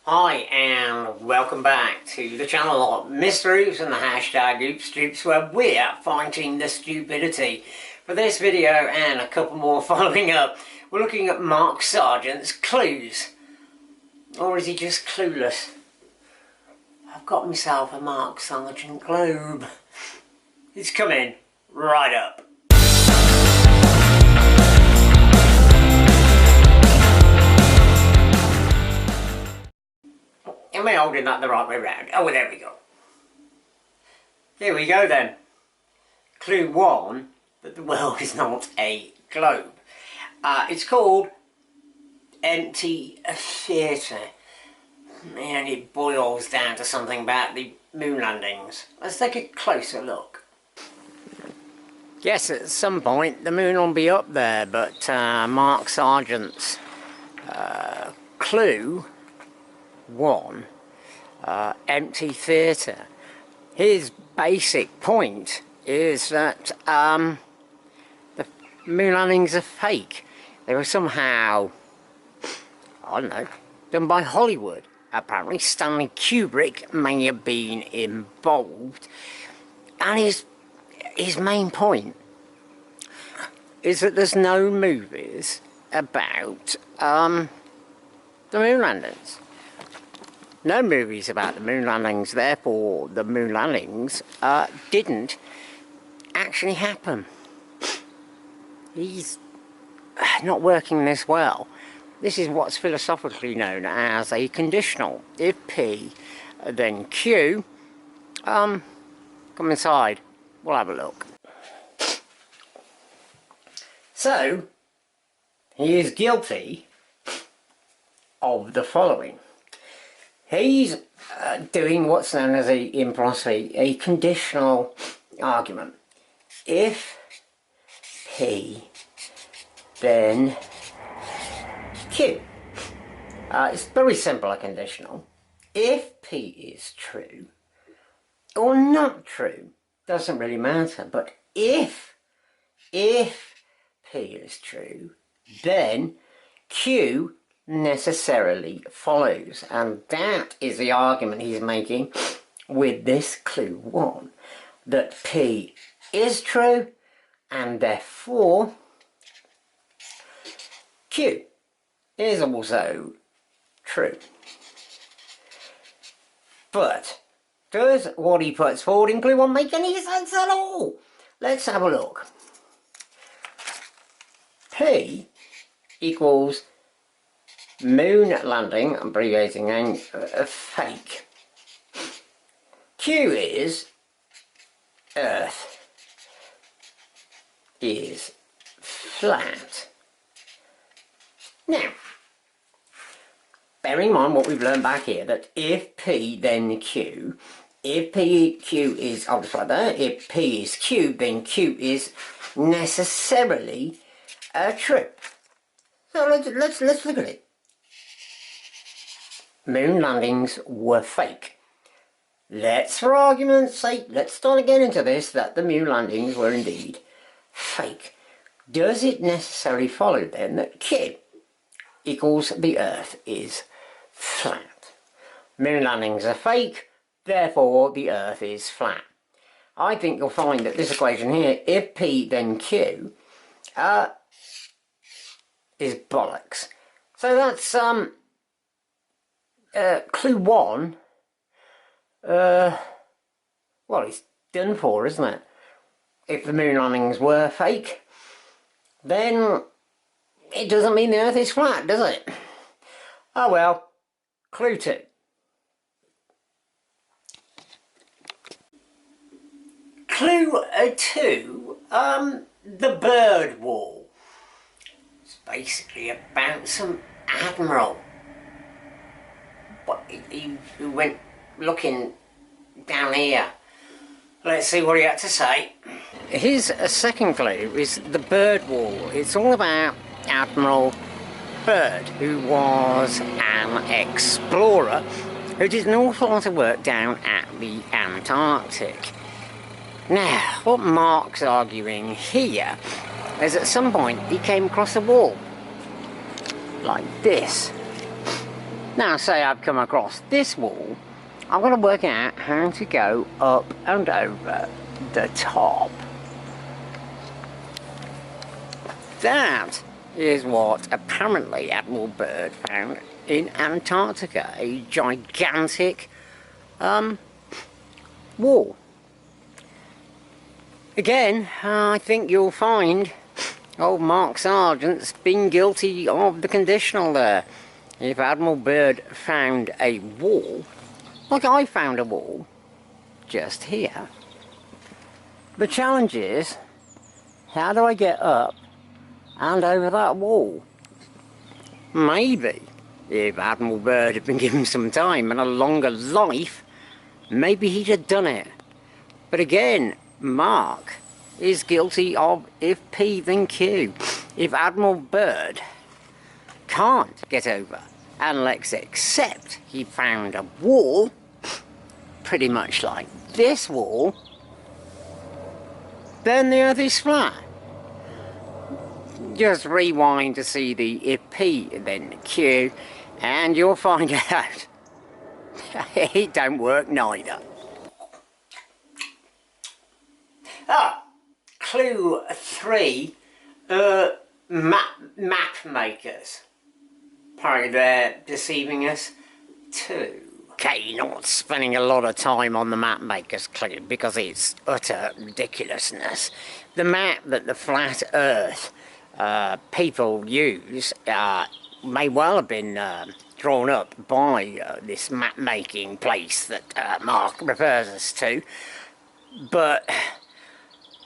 Hi and welcome back to the channel of Mysteries and the hashtag OopsStoops, where we're fighting the stupidity. For this video and a couple more following up, we're looking at Mark Sargent's Clues. Or is he just clueless? I've got myself a Mark Sargent globe. It's coming right up. Am I holding that the right way round? Oh, well, there we go. Here we go then. Clue 1, that the world is not a globe. It's called Empty Theatre. And it boils down to something about the moon landings. Let's take a closer look. Yes, at some point the moon will be up there, but Mark Sargent's Clue 1, Empty Theatre. His basic point is that the moon landings are fake. They were somehow, I don't know, done by Hollywood. Apparently Stanley Kubrick may have been involved, and his main point is that there's no movies about the moon landings. No movies about the moon landings, therefore the moon landings didn't actually happen. He's not working this well. This is what's philosophically known as a conditional. If P, then Q. Come inside, we'll have a look. So, he is guilty of the following. He's doing what's known as in philosophy a conditional argument. If P, then Q. It's very simple, a conditional. If P is true or not true, doesn't really matter. But if P is true, then Q necessarily follows, and that is the argument he's making with this Clue 1, that P is true and therefore Q is also true. But does what he puts forward in Clue 1 make any sense at all? Let's have a look. P equals moon landing, I'm abbreviating, and fake. Q is Earth is flat. Now, bear in mind what we've learned back here, that if P then Q, if Q is, I'll just write that, if P is Q, then Q is necessarily true. So let's look at it. Moon landings were fake. Let's, for argument's sake, let's start again into this, that the moon landings were indeed fake. Does it necessarily follow then that Q equals the Earth is flat? Moon landings are fake, therefore the Earth is flat. I think you'll find that this equation here, if P then Q, is bollocks. So that's Clue 1, well, it's done for, isn't it? If the moon landings were fake, then it doesn't mean the Earth is flat, does it? Oh well. Clue 2. Clue 2, the Byrd wall. It's basically about some Admiral. He went looking down here. Let's see what he had to say. His second clue is the Byrd wall. It's all about Admiral Byrd, who was an explorer who did an awful lot of work down at the Antarctic. Now, what Mark's arguing here is at some point he came across a wall like this. Now say I've come across this wall, I've got to work out how to go up and over the top. That is what apparently Admiral Byrd found in Antarctica, a gigantic wall. Again, I think you'll find old Mark Sargent's been guilty of the conditional there. If Admiral Byrd found a wall, like I found a wall just here, the challenge is, how do I get up and over that wall? Maybe if Admiral Byrd had been given some time and a longer life, maybe he'd have done it. But again, Mark is guilty of if P then Q. If Admiral Byrd can't get over, and let's accept he found a wall pretty much like this wall, then the earth is flat. Just rewind to see the if P then Q and you'll find out it don't work neither. Clue 3, Mapmakers. Apparently they're deceiving us too. Okay, not spending a lot of time on the Mapmakers clue because it's utter ridiculousness. The map that the flat earth people use may well have been drawn up by this map-making place that Mark refers us to, but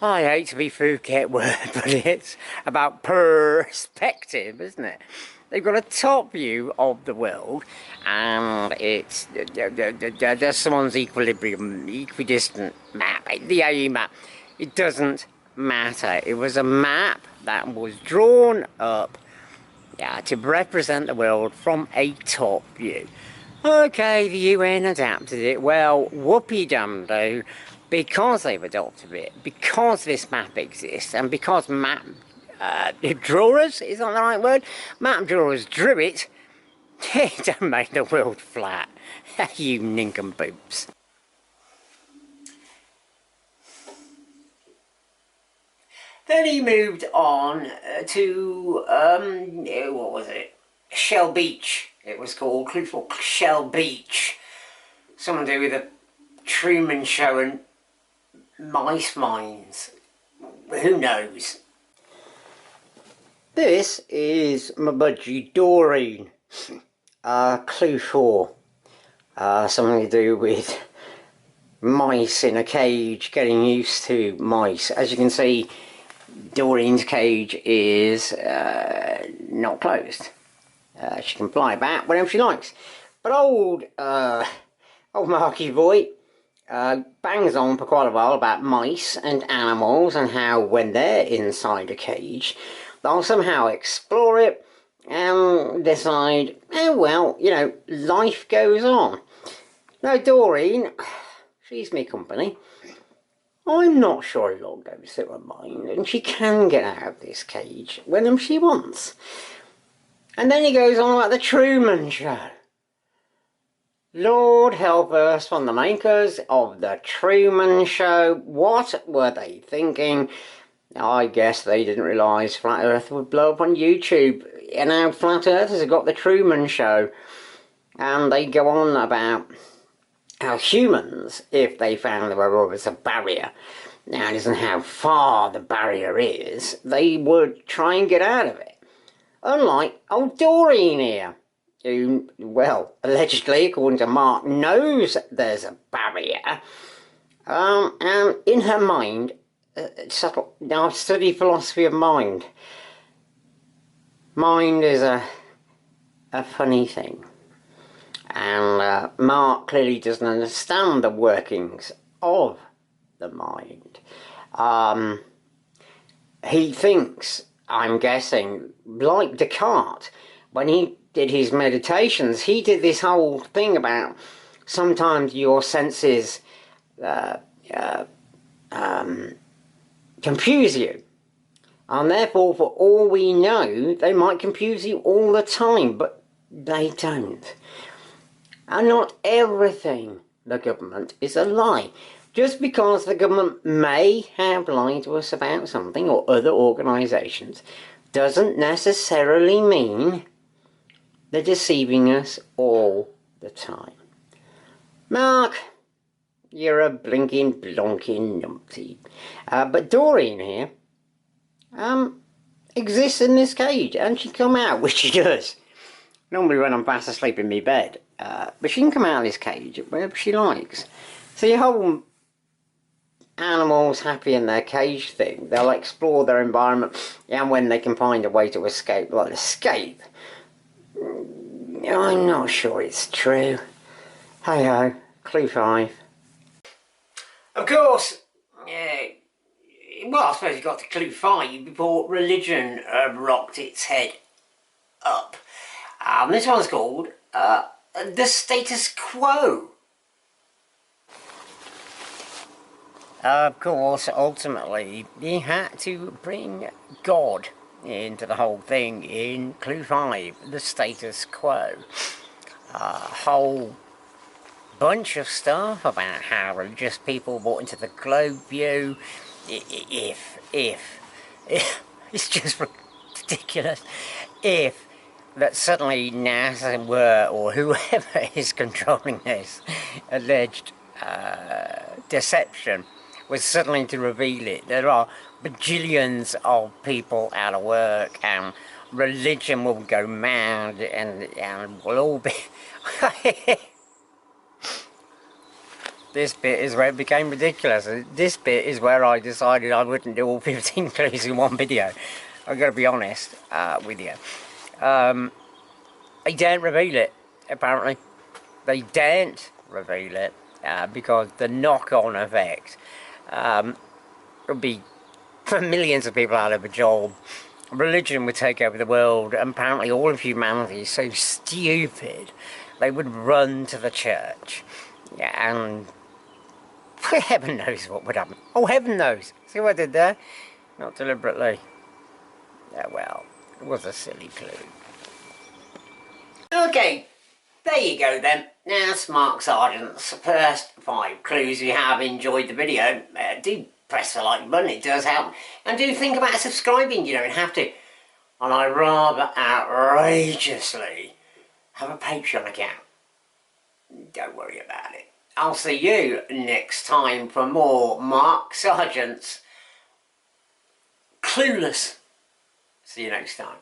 I hate to be Phuket word, but it's about perspective, isn't it? They've got a top view of the world, and it's there's someone's equidistant map, the AE map. It doesn't matter. It was a map that was drawn up to represent the world from a top view. Okay, the UN adapted it. Well, whoopee-dum-doo, because they've adopted it, because this map exists, and because map drawers, is that the right word? Map drawers drew it, it don't make the world flat. You nincompoops. Then he moved on to, what was it? Shell Beach, it was called. Clue 4, Shell Beach. Something to do with the Truman Show and mice mines. Who knows? This is my budgie Doreen. Clue 4. Something to do with mice in a cage, getting used to mice. As you can see, Doreen's cage is not closed. She can fly about whenever she likes. But old Marky Boy bangs on for quite a while about mice and animals and how when they're inside a cage, they'll somehow explore it and decide, oh well, you know, life goes on. Now Doreen, she's me company. I'm not sure it'll go through her mind, and she can get out of this cage whenever she wants. And then he goes on about the Truman Show. Lord help us from the makers of the Truman Show. What were they thinking? I guess they didn't realise Flat Earth would blow up on YouTube. You know, Flat Earthers have got the Truman Show, and they go on about how humans, if they found there was a barrier, now it isn't how far the barrier is, they would try and get out of it. Unlike old Doreen here, who, well, allegedly, according to Mark, knows there's a barrier, and in her mind, subtle. Now, I've studied philosophy of mind. Mind is a funny thing. And Mark clearly doesn't understand the workings of the mind. He thinks, I'm guessing, like Descartes, when he did his meditations, he did this whole thing about sometimes your senses confuse you. And therefore, for all we know, they might confuse you all the time. But they don't. And not everything the government is a lie. Just because the government may have lied to us about something, or other organisations, doesn't necessarily mean they're deceiving us all the time. Mark, you're a blinking, blonking numpty. But Doreen here exists in this cage, and she come out, which she does. Normally when I'm fast asleep in my bed. But she can come out of this cage whenever she likes. So your whole animals happy in their cage thing, they'll explore their environment, and when they can find a way to escape, well, escape, I'm not sure it's true. Hey ho, clue 5. Of course, well, I suppose you got to clue 5 before religion rocked its head up. This one's called the Status Quo. Of course, ultimately, you had to bring God into the whole thing in clue 5, the Status Quo. A whole bunch of stuff about how religious people bought into the globe view. If it's just ridiculous. If that suddenly NASA were, or whoever is controlling this alleged deception, was suddenly to reveal it. There are bajillions of people out of work, and religion will go mad, and we'll all be... This bit is where it became ridiculous. This bit is where I decided I wouldn't do all 15 clues in one video. I've got to be honest with you. They daren't reveal it, apparently. They daren't reveal it because the knock-on effect would be for millions of people out of a job. Religion would take over the world, and apparently all of humanity is so stupid they would run to the church. Yeah, and heaven knows what would happen. Oh, heaven knows. See what I did there? Not deliberately. Yeah, well, it was a silly clue. Okay, there you go then. Now, that's Mark Sargent's first 5 clues. If you have enjoyed the video, do press the like button, it does help. And do think about subscribing, you don't have to. And I rather outrageously have a Patreon account. Don't worry about it. I'll see you next time for more Mark Sargent's Clueless. See you next time.